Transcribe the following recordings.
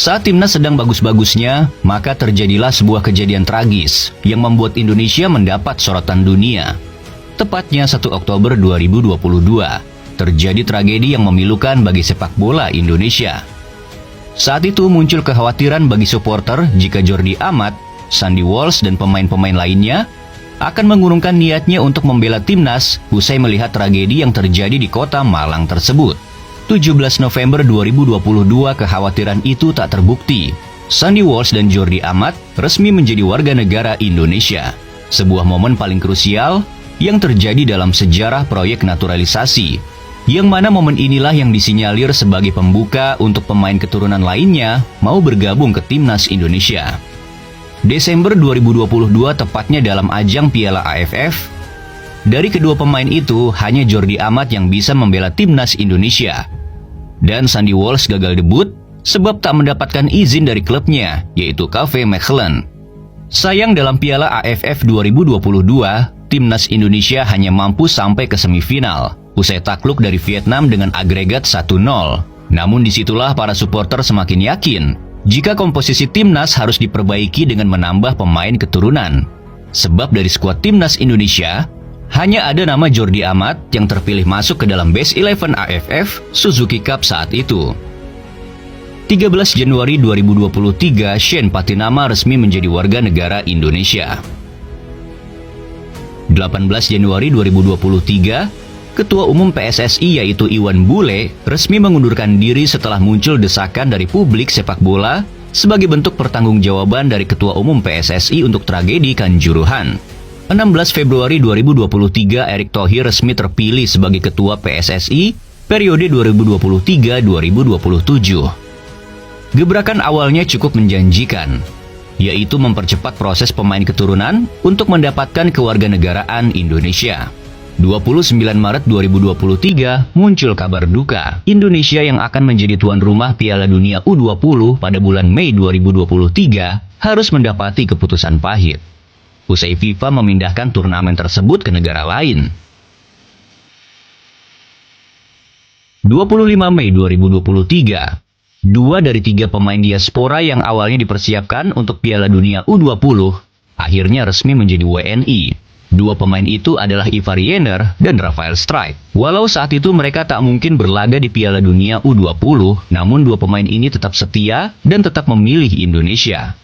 Saat timnas sedang bagus-bagusnya, maka terjadilah sebuah kejadian tragis yang membuat Indonesia mendapat sorotan dunia. Tepatnya 1 Oktober 2022, terjadi tragedi yang memilukan bagi sepak bola Indonesia. Saat itu muncul kekhawatiran bagi supporter jika Jordi Amat, Sandy Walsh, dan pemain-pemain lainnya akan mengurungkan niatnya untuk membela timnas usai melihat tragedi yang terjadi di kota Malang tersebut. 17 November 2022 kekhawatiran itu tak terbukti. Sandy Walsh dan Jordi Amat resmi menjadi warga negara Indonesia. Sebuah momen paling krusial yang terjadi dalam sejarah proyek naturalisasi. Yang mana momen inilah yang disinyalir sebagai pembuka untuk pemain keturunan lainnya mau bergabung ke timnas Indonesia. Desember 2022 tepatnya dalam ajang Piala AFF, dari kedua pemain itu hanya Jordi Amat yang bisa membela timnas Indonesia. Dan Sandy Walsh gagal debut sebab tak mendapatkan izin dari klubnya, yaitu KV Mechelen. Sayang dalam Piala AFF 2022, timnas Indonesia hanya mampu sampai ke semifinal, usai takluk dari Vietnam dengan agregat 1-0. Namun disitulah para supporter semakin yakin jika komposisi timnas harus diperbaiki dengan menambah pemain keturunan. Sebab dari skuad timnas Indonesia, hanya ada nama Jordi Amat yang terpilih masuk ke dalam Best 11 AFF Suzuki Cup saat itu. 13 Januari 2023, Shane Patinama resmi menjadi warga negara Indonesia. 18 Januari 2023, Ketua Umum PSSI yaitu Iwan Bule resmi mengundurkan diri setelah muncul desakan dari publik sepak bola sebagai bentuk pertanggungjawaban dari Ketua Umum PSSI untuk tragedi Kanjuruhan. 16 Februari 2023, Erick Thohir resmi terpilih sebagai Ketua PSSI periode 2023-2027. Gebrakan awalnya cukup menjanjikan, yaitu mempercepat proses pemain keturunan untuk mendapatkan kewarganegaraan Indonesia. 29 Maret 2023 muncul kabar duka. Indonesia yang akan menjadi tuan rumah Piala Dunia U20 pada bulan Mei 2023 harus mendapati keputusan pahit usai FIFA memindahkan turnamen tersebut ke negara lain. 25 Mei 2023, 2 dari 3 pemain diaspora yang awalnya dipersiapkan untuk Piala Dunia U20 akhirnya resmi menjadi WNI. 2 pemain itu adalah Ivar Jenner dan Rafael Strijk. Walau saat itu mereka tak mungkin berlaga di Piala Dunia U20, namun 2 pemain ini tetap setia dan tetap memilih Indonesia.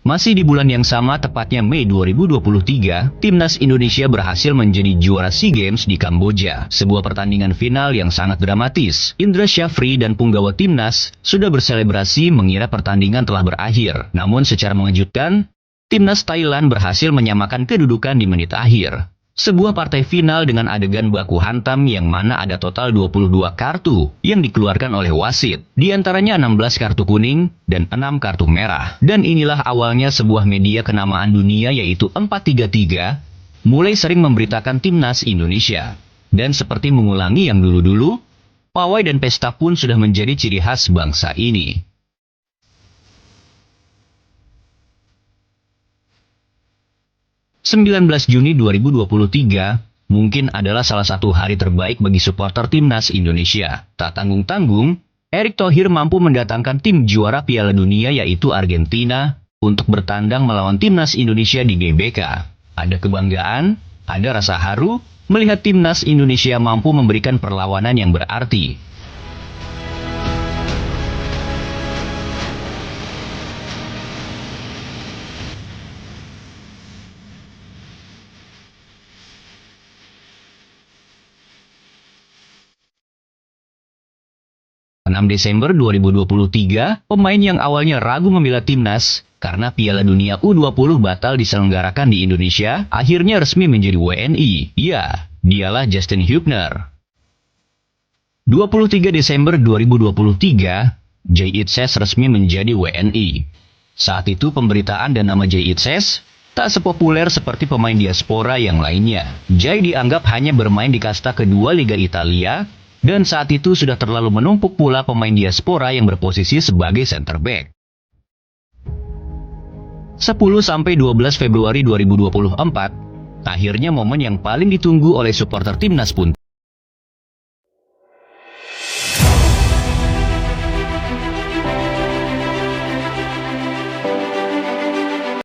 Masih di bulan yang sama, tepatnya Mei 2023, timnas Indonesia berhasil menjadi juara SEA Games di Kamboja. Sebuah pertandingan final yang sangat dramatis. Indra Syafri dan punggawa timnas sudah berselebrasi mengira pertandingan telah berakhir. Namun secara mengejutkan, timnas Thailand berhasil menyamakan kedudukan di menit akhir. Sebuah partai final dengan adegan baku hantam yang mana ada total 22 kartu yang dikeluarkan oleh wasit. Di antaranya 16 kartu kuning dan 6 kartu merah. Dan inilah awalnya sebuah media kenamaan dunia yaitu 433 mulai sering memberitakan timnas Indonesia. Dan seperti mengulangi yang dulu-dulu, pawai dan pesta pun sudah menjadi ciri khas bangsa ini. 19 Juni 2023 mungkin adalah salah satu hari terbaik bagi supporter timnas Indonesia. Tak tanggung-tanggung, Erick Thohir mampu mendatangkan tim juara Piala Dunia yaitu Argentina untuk bertandang melawan timnas Indonesia di GBK. Ada kebanggaan, ada rasa haru melihat timnas Indonesia mampu memberikan perlawanan yang berarti. 6 Desember 2023, pemain yang awalnya ragu membela timnas karena Piala Dunia U20 batal diselenggarakan di Indonesia, akhirnya resmi menjadi WNI. Ya, dialah Justin Hubner. 23 Desember 2023, Jay Itzes resmi menjadi WNI. Saat itu pemberitaan dan nama Jay Itzes tak sepopuler seperti pemain diaspora yang lainnya. Jay dianggap hanya bermain di kasta kedua Liga Italia, dan saat itu sudah terlalu menumpuk pula pemain diaspora yang berposisi sebagai center back. 10-12 Februari 2024, akhirnya momen yang paling ditunggu oleh supporter timnas pun